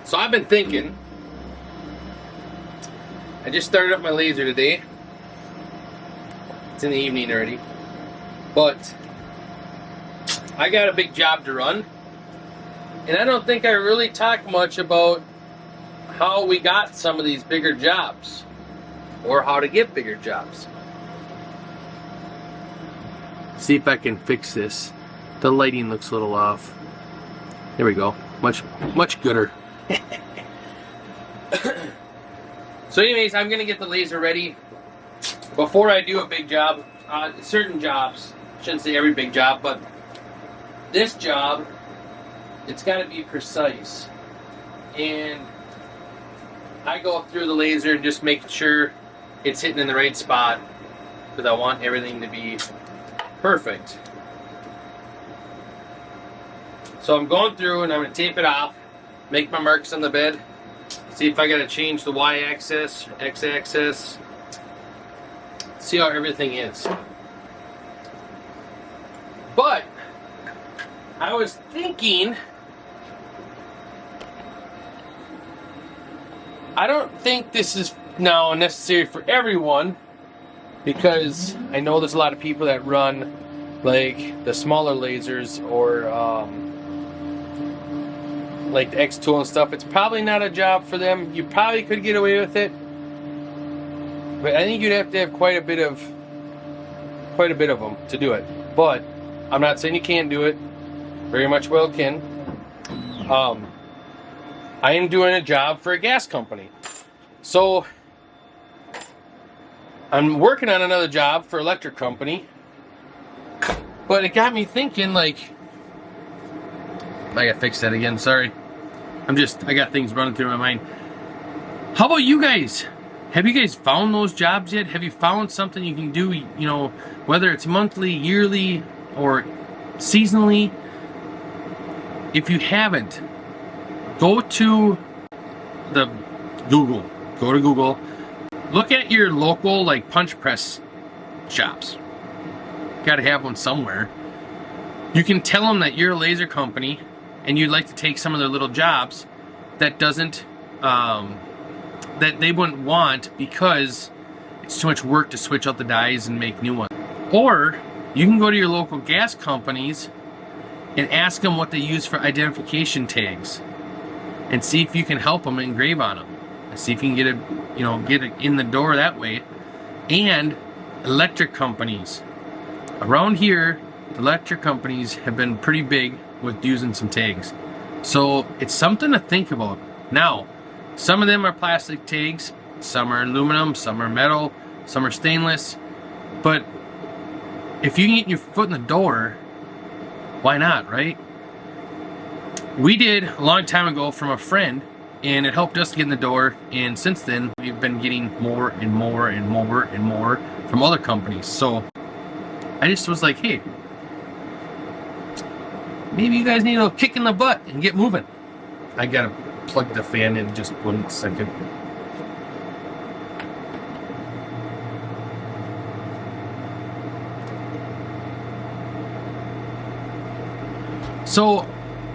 So I've been thinking, I just started up my laser today. It's in the evening already. But I got a big job to run. And I don't think I really talk much about how we got some of these bigger jobs. Or how to get bigger jobs. See if I can fix this. The lighting looks a little off. There we go. Much gooder. So anyways, I'm going to get the laser ready before I do a big job. Certain jobs, shouldn't say every big job, but this job, it's got to be precise. And I go through the laser and just make sure it's hitting in the right spot because I want everything to be perfect. So I'm going through and I'm going to tape it off, make my marks on the bed, see if I got to change the y-axis, x-axis, see how everything is. But I was thinking, I don't think this is now necessary for everyone, because I know there's a lot of people that run like the smaller lasers or like the X tool and stuff. It's probably not a job for them. You probably could get away with it, but I think you'd have to have quite a bit of them to do it. But I'm not saying you can't do it. Very much well can. I am doing a job for a gas company. So I'm working on another job for an electric company. But it got me thinking, like, I gotta fix that again, sorry. I got things running through my mind. How about you guys? Have you guys found those jobs yet? Have you found something you can do, you know, whether it's monthly, yearly, or seasonally? If you haven't, go to Google. Go to Google. Look at your local, like, punch press shops. Got to have one somewhere. You can tell them that you're a laser company and you'd like to take some of their little jobs that that they wouldn't want because it's too much work to switch out the dies and make new ones. Or you can go to your local gas companies and ask them what they use for identification tags and see if you can help them engrave on them and see if you can get it in the door that way. And electric companies around here, electric companies have been pretty big with using some tags, so it's something to think about. Now, some of them are plastic tags, some are aluminum, some are metal, some are stainless, but if you can get your foot in the door, why not, right? We did a long time ago from a friend, and it helped us get in the door, and since then we've been getting more and more and more and more from other companies. So I just was like, hey, maybe you guys need a little kick in the butt and get moving. I gotta plug the fan in just 1 second. So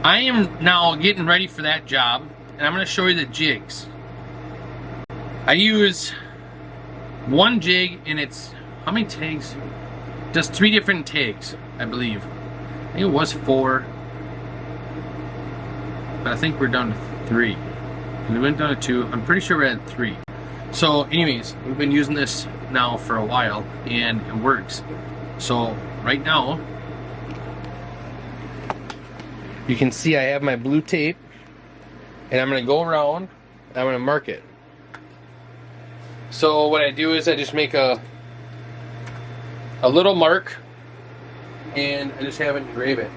I am now getting ready for that job, and I'm going to show you the jigs. I use one jig, and it's, how many tags? Just 3 different tags, I believe. I think it was 4, but I think we're down to 3. We went down to 2. I'm pretty sure we're at 3. So anyways, we've been using this now for a while, and it works. So right now, you can see I have my blue tape, and I'm going to go around, and I'm going to mark it. So what I do is I just make a little mark, and I just have it engrave it.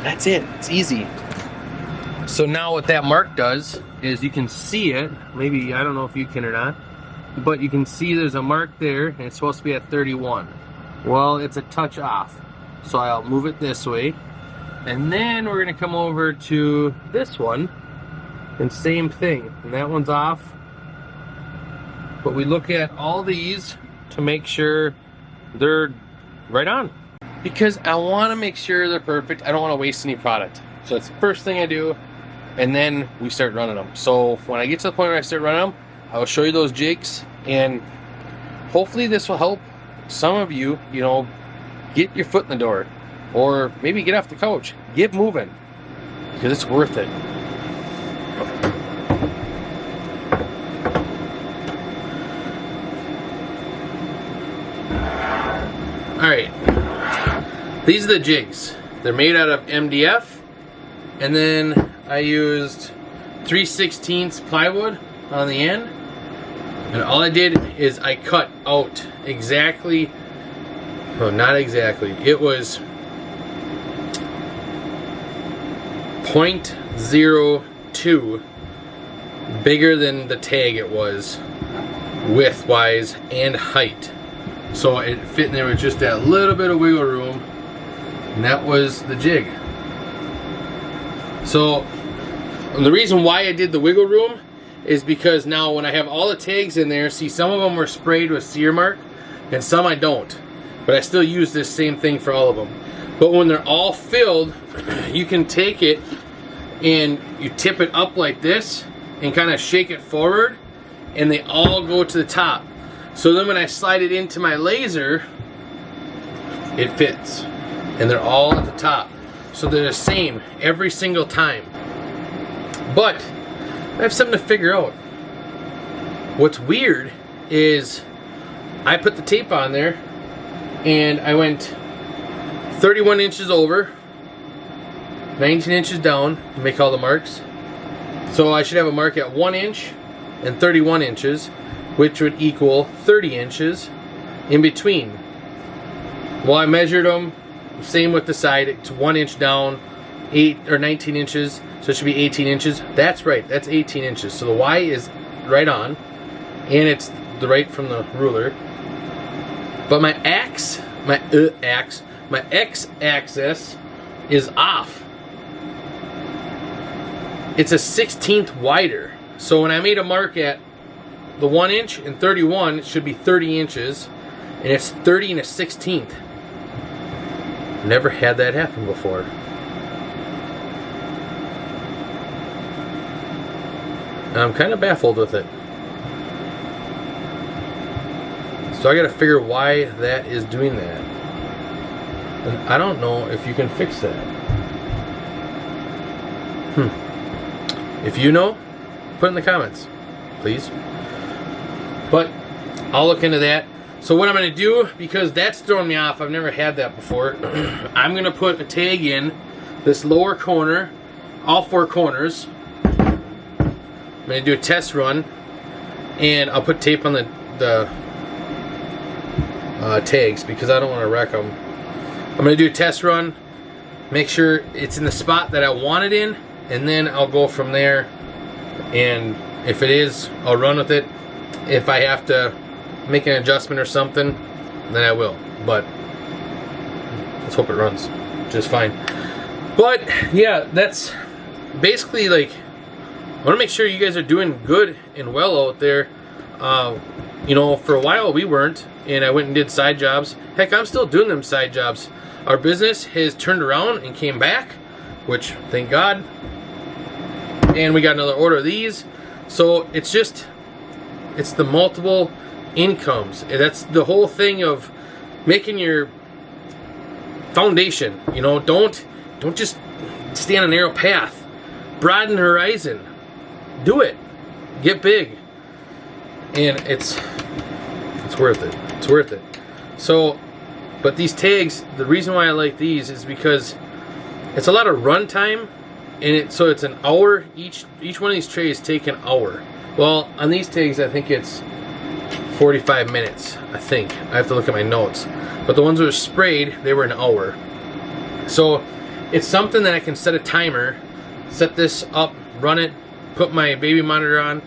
That's it. It's easy. So now what that mark does is you can see it. Maybe, I don't know if you can or not, but you can see there's a mark there, and it's supposed to be at 31. Well, it's a touch off. So I'll move it this way. And then we're going to come over to this one, and same thing. And that one's off. but we look at all these to make sure they're right on. Because I want to make sure they're perfect. I don't want to waste any product. So it's the first thing I do, and then we start running them. So when I get to the point where I start running them, I will show you those jigs, and hopefully this will help some of you, you know, get your foot in the door, or maybe get off the couch, get moving, because it's worth it. Alright, these are the jigs. They're made out of MDF, and then I used 3/16 plywood on the end, and all I did is I cut out exactly, well, not exactly, it was 0.02 bigger than the tag it was, width wise and height. So it fit in there with just that little bit of wiggle room, and that was the jig. So the reason why I did the wiggle room is because now when I have all the tags in there, see, some of them were sprayed with sear mark and some I don't, but I still use this same thing for all of them. But when they're all filled, you can take it and you tip it up like this and kind of shake it forward, and they all go to the top. So then when I slide it into my laser, it fits, and they're all at the top. So they're the same every single time. But I have something to figure out. What's weird is I put the tape on there and I went 31 inches over, 19 inches down to make all the marks. So I should have a mark at 1 inch and 31 inches, which would equal 30 inches in between. Well, I measured them, same with the side, it's 1 inch down, 8 or 19 inches, so it should be 18 inches. That's right, that's 18 inches. So the Y is right on, and it's the right from the ruler. But my x-axis is off. It's a 1/16 wider. So when I made a mark at the 1 inch and 31, it should be 30 inches, and it's 30 1/16. Never had that happen before. I'm kind of baffled with it. So I gotta figure why that is doing that. And I don't know if you can fix that. If you know, put in the comments, please. But I'll look into that. So what I'm going to do, because that's throwing me off, I've never had that before, I'm going to put a tag in this lower corner, all 4 corners. I'm going to do a test run, and I'll put tape on the tags because I don't want to wreck them. I'm going to do a test run, make sure it's in the spot that I want it in, and then I'll go from there, and if it is, I'll run with it. If I have to make an adjustment or something, then I will. But let's hope it runs just fine. But yeah, that's basically, like, I want to make sure you guys are doing good and well out there. You know, for a while we weren't, and I went and did side jobs. Heck, I'm still doing them side jobs. Our business has turned around and came back, which thank God. And we got another order of these. So it's just, it's the multiple incomes. And that's the whole thing of making your foundation. You know, don't just stay on a narrow path. Broaden the horizon. Do it. Get big. And it's worth it. It's worth it. So, but these tags, the reason why I like these is because it's a lot of run time, and so it's an hour. Each one of these trays take an hour. Well, on these tags, I think it's 45 minutes. I think I have to look at my notes. But the ones that were sprayed, they were an hour. So it's something that I can set a timer, set this up, run it, put my baby monitor on,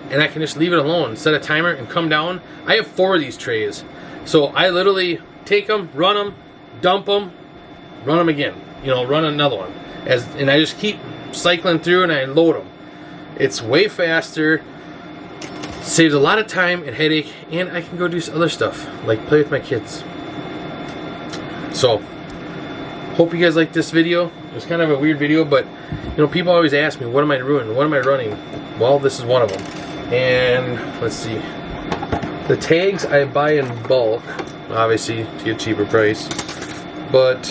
and I can just leave it alone, set a timer, and come down. I have 4 of these trays. So I literally take them, run them, dump them, run them again. You know, run another one. And I just keep cycling through and I load them. It's way faster. Saves a lot of time and headache, and I can go do other stuff, like play with my kids. So, hope you guys like this video. It's kind of a weird video, but you know, people always ask me, what am I doing? What am I running? Well, this is one of them. And let's see. The tags I buy in bulk, obviously to get a cheaper price. But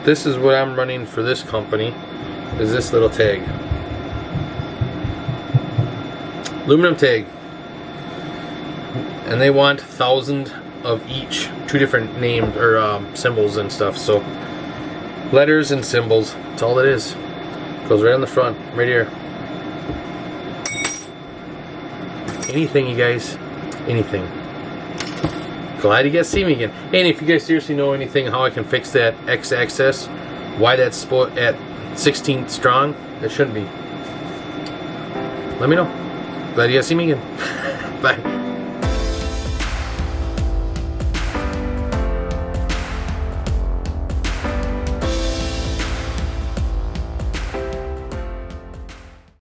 this is what I'm running for this company, is this little tag. Aluminum tag. And they want 1,000 of each, 2 different names or symbols and stuff. So letters and symbols, that's all it is. Goes right on the front, right here. Anything, you guys, anything. Glad you guys see me again. And if you guys seriously know anything how I can fix that X-axis, why that's split at 16th strong, that shouldn't be. Let me know. Glad you guys see me again. Bye.